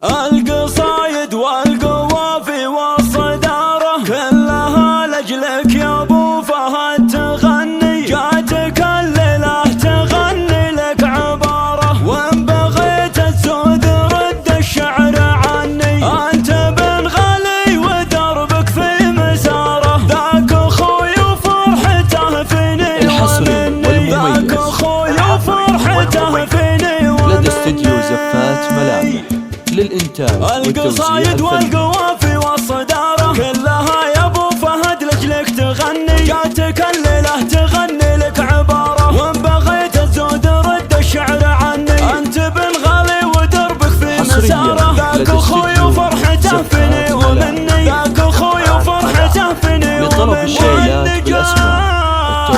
القصايد والقوافي والصدارة كلها لأجلك يا ابو فهد تغني، جاتك الليلة تغني لك عبارة، وان بغيت تزود رد الشعر عني، انت بن غالي ودربك في مساره، ذاك اخوي وفرحته فيني ومني، ذاك اخوي وفرحته فيني ومني. لدى استديو زفات ملامح للإنتاج القصايد والقوافي والصدارة كلها يا ابو فهد لأجلك تغني، جاتك الليلة تغني لك عبارة، وان بغيت تزود رد الشعر عني، انت بن غالي ودربك في مساره، ذاك اخوي وفرحته فيني ومني، ذاك اخوي وفرحته فيني ومني.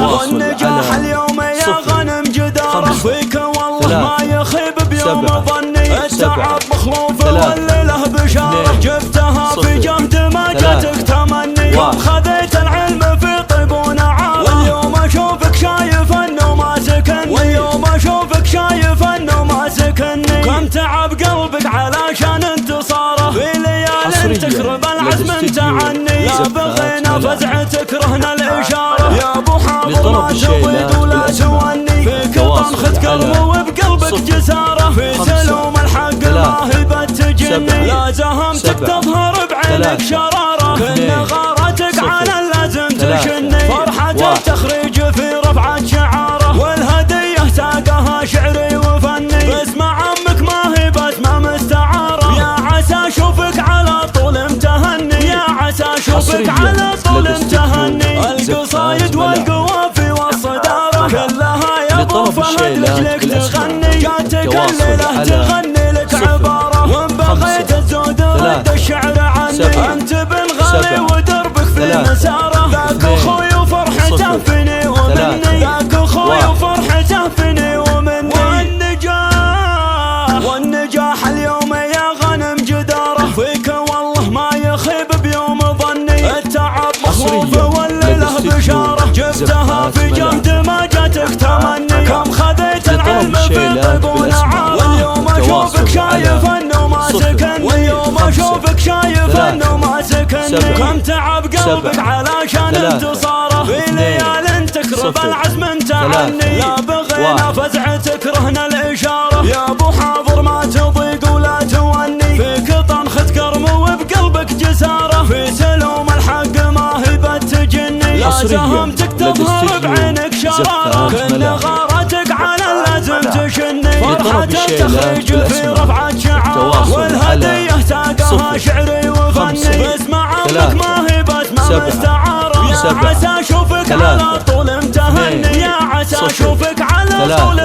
والنجاح اليوم يا غنم جداره، فيك والله ما يخيب بيوم ظني، التعب مخلوف والليله بشاره، جبتها في جهد ما جاتك تمني، يوم خذيت العلم في طيب ونعاره، واليوم اشوفك شايف انه ما سكني، واليوم اشوفك شايف انه ما سكني، كم تعب قلبك علشان انتصاره، في ليال تكرب العزم انت عني، لا بغينا فزع تكرهنا الاشاره، يا ابو حاضر ما تضيق ولا توني، فيك طمخة قلب وبقلبك جساره، في سلوم الحق ما هي بتجني، لا زهمتك تظهر بعينك شراره، كل غارتك على اللازم تشني، فرحة التخريج في رفعة شعاره، والهدية ساقها شعري وفني، باسمع عمك ما هي باسمه مستعاره، يا عسى اشوفك على طول امتهني، يا عسى اشوفك على طول امتهني. القصايد والقوافي والصدارة كلها يا ابو فهد لأجلك تغني، جاتك الليلة تغني لك عبارة، وان بغيت تزود رد الشعر عني، انت بن غالي ودربك في مساره، ذاك اخوي وفرحته فيني ومني، ذاك اخوي وفرحته فيني ومني. والنجاح اليوم يا غنم جداره، فيك والله ما يخيب بيوم ظني، التعب مخوف والليله بشاره، جبتها في جهد ما جاتك تمني، كم خذيت العلم في طيب ونعاره، واليوم اشوفك شايف انه ما سكني، واليوم اشوفك شايف انه ما سكني، كم تعب قلبك علشان انتصاره، في ليال تكرب العزم انت عني، لا بغينا فزع تكرهنا الاشاره، يا ابو حاضر ما تضيق ولا توني، فيك طنخة كرم وبقلبك جساره، في سلوم الحق ما هي بتجني، لا زهمتك تظهر بعينك شراره، كل غارتك على اللازم تشني، فرحة التخريج في رفعة شعاره، والهدية ساقها شعري وفني، باسمع عمك ما هي باسمه مستعاره، يا عسى اشوفك على طول امتهني، يا عسى اشوفك على طول